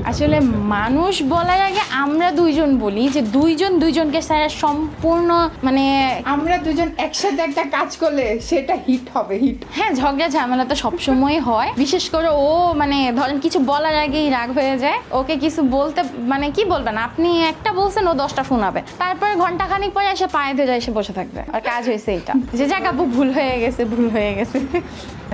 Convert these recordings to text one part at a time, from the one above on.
আসলে মানুষ বলার আগে আমরা দুইজন বলি যে দুইজন দুইজনকে স্যার সম্পূর্ণ মানে আমরা দুজন একসাথে একটা কাজ করলে সেটা হিট হবে, হিট। হ্যাঁ, ঝগড়া ঝামেলা তো সবসময় হয়, বিশেষ করে ও মানে ধরেন কিছু বলার আগেই রাগ হয়ে যায়। ওকে কিছু বলতে মানে কি বলবেন, আপনি একটা বলছেন ও 10টা শোনাবে, তারপরে ঘন্টা খানিক পরে এসে পায়ে ধরে এসে বসে থাকবে। আর কাজ হয়েছে এইটা যে জায়গা ভুল হয়ে গেছে, ভুল হয়ে গেছে।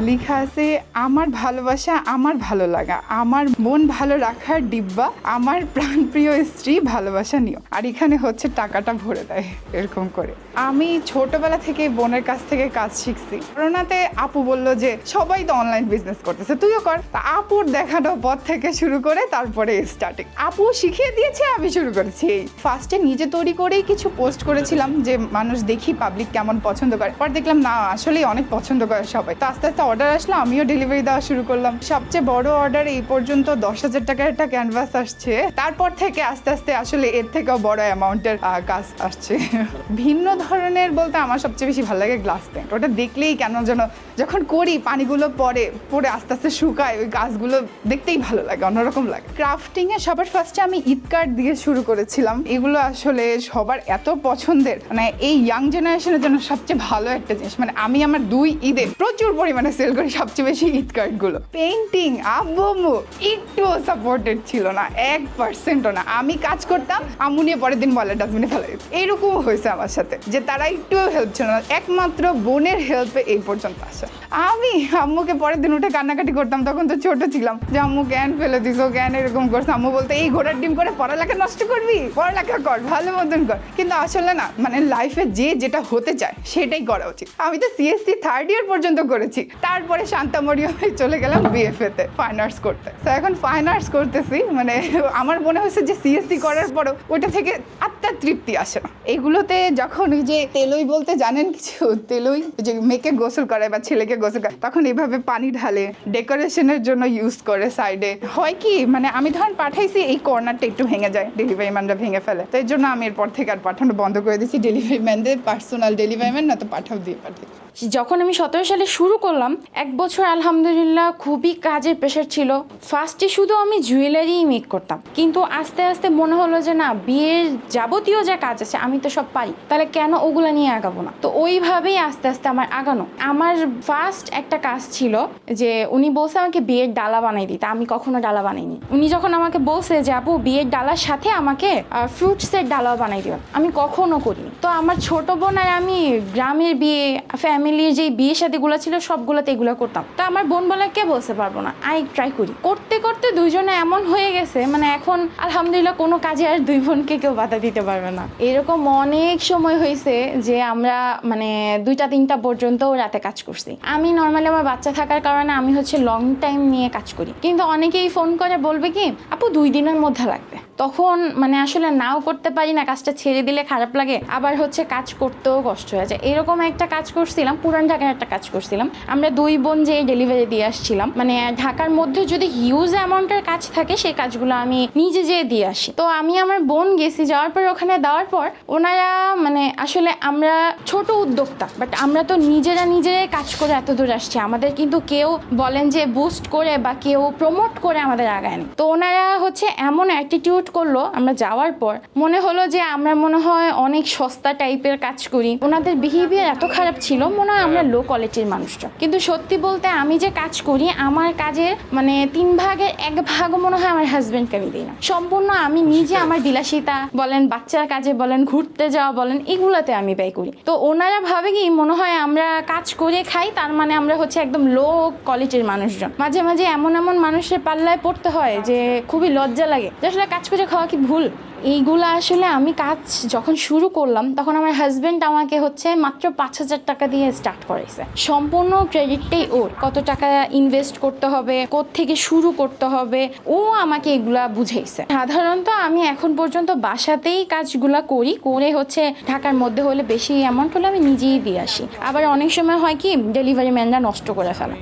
লেখা আছে আমার ভালোবাসা, আমার ভালো লাগা, আমার মন ভালো রাখার ডিব্বা, আমার প্রাণপ্রিয় স্ত্রী, ভালোবাসা নিও। আর এখানে হচ্ছে টাকাটা ভরে দেয় এরকম করে। আমি ছোটবেলা থেকে বোনের কাছ থেকে কাজ শিখছি। করোনাতে আপু বলল যে সবাই তো অনলাইন বিজনেস করতেছে, তুইও কর। তা আপুর দেখানো পথ থেকে শুরু করে তারপরে স্টার্টিং আপু শিখিয়ে দিয়েছে, আমি শুরু করেছি। এই ফার্স্টে নিজে তৈরি করেই কিছু পোস্ট করেছিলাম যে মানুষ দেখি পাবলিক কেমন পছন্দ করে। পর দেখলাম না, আসলেই অনেক পছন্দ করে সবাই। তো আস্তে আস্তে অর্ডার আসলো, আমিও ডেলিভারি দেওয়া শুরু করলাম। সবচেয়ে বড় অর্ডার এই পর্যন্ত 10,000 টাকার একটা ক্যানভাস আসছে। তারপর থেকে আস্তে আস্তে আসলে এর থেকেও বড় অ্যামাউন্টের কাজ আসছে। ভিন্ন ধরনের বলতে আমার সবচেয়ে বেশি ভালো লাগে গ্লাস পেন্ট। ওটা দেখলেই কেন যেন যখন করি পানিগুলো পরে আস্তে আস্তে শুকায়, ওই গাছগুলো দেখতেই ভালো লাগে, অন্যরকম লাগে। ক্রাফটিংয়ে সবার ফার্স্টে আমি ঈদ কার্ড দিয়ে শুরু করেছিলাম। এগুলো আসলে সবার এত পছন্দের, মানে এই ইয়াং জেনারেশনের জন্য সবচেয়ে ভালো একটা জিনিস। মানে আমি আমার 2 ঈদে প্রচুর পরিমাণে সেল করি সবচেয়ে বেশি ঈদ কার্ডগুলো। পেইন্টিং আব্বু একটুও সাপোর্টেড ছিল না, 1%ও না। আমি কাজ করতাম, আম্মু নিয়ে পরের দিন বলে ডাস্টবিনে ফেলে দিত। এইরকম হয়েছে আমার সাথে যে তারা একটুও হেল্প ছিল না, একমাত্র বোনের হেল্পে এই পর্যন্ত আসা। আমি আম্মুকে পরের দিন উঠে কান্নাকাটি করতাম, তখন তো ছোট ছিলাম, যে আম্মু জ্ঞান ফেলে দিস, জ্ঞান এরকম করছে। আম্মু বলতে এই ঘোড়ার ডিম করে পড়ালেখা নষ্ট করবি, পড়ালেখা কর, ভালো মতন কর। কিন্তু আসলে না, মানে লাইফে যে যেটা হতে চায় সেটাই করা উচিত। আমি তো সিএসসি 3rd ইয়ার পর্যন্ত করেছি, তারপরে শান্তামরিয়া হয়ে চলে গেলাম বিএফএতে ফাইন আর্টস করতে। তো এখন ফাইন আর্টস করতেছি। মানে আমার মনে হচ্ছে যে সিএসসি করার পরও ওইটা থেকে আত্মার তৃপ্তি আসে না। এগুলোতে যখন ওই যে তেলই বলতে জানেন কিছু, তেলই যে মেয়েকে গোসল করে বা ছেলেকে গোসল করে, তখন এইভাবে পানি ঢালে ডেকোরেশনের জন্য ইউজ করে সাইডে। হয় কি, মানে আমি ধরেন পাঠাইছি, এই কর্নারটা একটু ভেঙে যায়, ডেলিভারি ম্যানরা ভেঙে ফেলে। তো এর জন্য আমি এরপর থেকে আর পাঠানো বন্ধ করে দিয়েছি। ডেলিভারি ম্যানদের পার্সোনাল ডেলিভারি ম্যান না তো পাঠাও দিয়ে পাঠাই। যখন আমি 17 সালে শুরু করলাম, 1 বছর আলহামদুলিল্লাহ খুবই কাজের প্রেশার ছিল। ফার্স্টে শুধু আমি জুয়েলারি মেক করতাম, কিন্তু আস্তে আস্তে মনে হলো যে না, বিয়ের যাবতীয় যা কাজ আছে আমি তো সব পারি, তাহলে কেন ওগুলা নিয়ে আগাবো না। তো ওইভাবেই আস্তে আস্তে আমার আগানো। আমার ফার্স্ট একটা কাজ ছিল যে উনি বলছে আমাকে বিয়ের ডালা বানাই দিতে, আমি কখনো ডালা বানাইনি। উনি যখন আমাকে বলছে যে আপু বিয়ের ডালার সাথে আমাকে ফ্রুটসের ডালাও বানাই দিবেন, আমি কখনো করিনি। তো আমার ছোট বোন আর আমি গ্রামের বিয়ে, ফ্যামিলির যে বিয়ে শাদীগুলো ছিল সবগুলোতে এগুলো করতাম। তো আমার বোন বলে কে বলতে পারবো না, আই ট্রাই করি। করতে করতে দুইজনে এমন হয়ে গেছে, মানে এখন আলহামদুলিল্লাহ কোনো কাজে আর 2 বোনকে কেউ বাধা দিতে পারবে না। এরকম অনেক সময় হয়েছে যে আমরা মানে 2টা 3টা পর্যন্ত রাতে কাজ করছি। আমি নর্মালি আমার বাচ্চা থাকার কারণে আমি হচ্ছে লং টাইম নিয়ে কাজ করি, কিন্তু অনেকেই ফোন করে বলবে কি আপু 2 দিনের মধ্যে লাগবে। তখন মানে আসলে নাও করতে পারি না, কাজটা ছেড়ে দিলে খারাপ লাগে, আবার হচ্ছে কাজ করতেও কষ্ট হয়ে যায়। এরকম একটা কাজ করছিলাম, পুরান ঢাকার একটা কাজ করছিলাম। আমরা 2 বোন যে ডেলিভারি দিয়ে আসছিলাম, মানে ঢাকার মধ্যে যদি হিউজ অ্যামাউন্টের কাজ থাকে সেই কাজগুলো আমি নিজে যেয়ে দিয়ে আসি। তো আমি আমার বোন গেছি, যাওয়ার পর ওখানে দেওয়ার পর ওনারা মানে আসলে আমরা ছোট উদ্যোক্তা, বাট আমরা তো নিজেরাই কাজ করে এত দূর আসছি। আমাদের কিন্তু কেউ বলেন যে বুস্ট করে বা কেউ প্রমোট করে আমাদের আগায়নি। তো ওনারা হচ্ছে এমন অ্যাটিটিউড করলো, আমরা যাওয়ার পর মনে হলো যে আমরা মনে হয় অনেক সস্তা টাইপের কাজ করি। ওনাদের বিহেভিয়ার এত খারাপ ছিল, মনে হয় আমরা লো কোয়ালিটির মানুষটা। কিন্তু সত্যি বলতে আমি যে কাজ করি, আমার কাজের মানে 3 ভাগের 1 ভাগ মনে হয় আমার হাজবেন্ডকে আমি দিই না, সম্পূর্ণ আমি নিজে আমার বিলাসিতা বলেন, বাচ্চার কাজে বলেন, ঘুরতে যাওয়া বলেন, এগুলোতে আমি ব্যয় করি। তো ওনারা ভাবে কি মনে হয় আমরা কাজ করে খাই, তার মানে আমরা হচ্ছে একদম লো কোয়ালিটির মানুষজন। মাঝে মাঝে এমন মানুষের পাল্লায় পড়তে হয় যে খুবই লজ্জা লাগে যে আসলে কাজ করে খাওয়া কি ভুল। এইগুলো আসলে আমি কাজ যখন শুরু করলাম তখন আমার হাজবেন্ড আমাকে হচ্ছে মাত্র 5,000 টাকা দিয়ে স্টার্ট করাইছে। সম্পূর্ণ ক্রেডিটটাই ওর, কত টাকা ইনভেস্ট করতে হবে, কোত্থেকে শুরু করতে হবে, ও আমাকে এগুলা বুঝাইছে। সাধারণত আমি এখন পর্যন্ত বাসাতেই কাজগুলা করে হচ্ছে ঢাকার মধ্যে হলে বেশি অ্যামাউন্ট হলে আমি নিজেই দিয়ে আসি। আবার অনেক সময় হয় কি ডেলিভারি ম্যানরা নষ্ট করে ফেলে।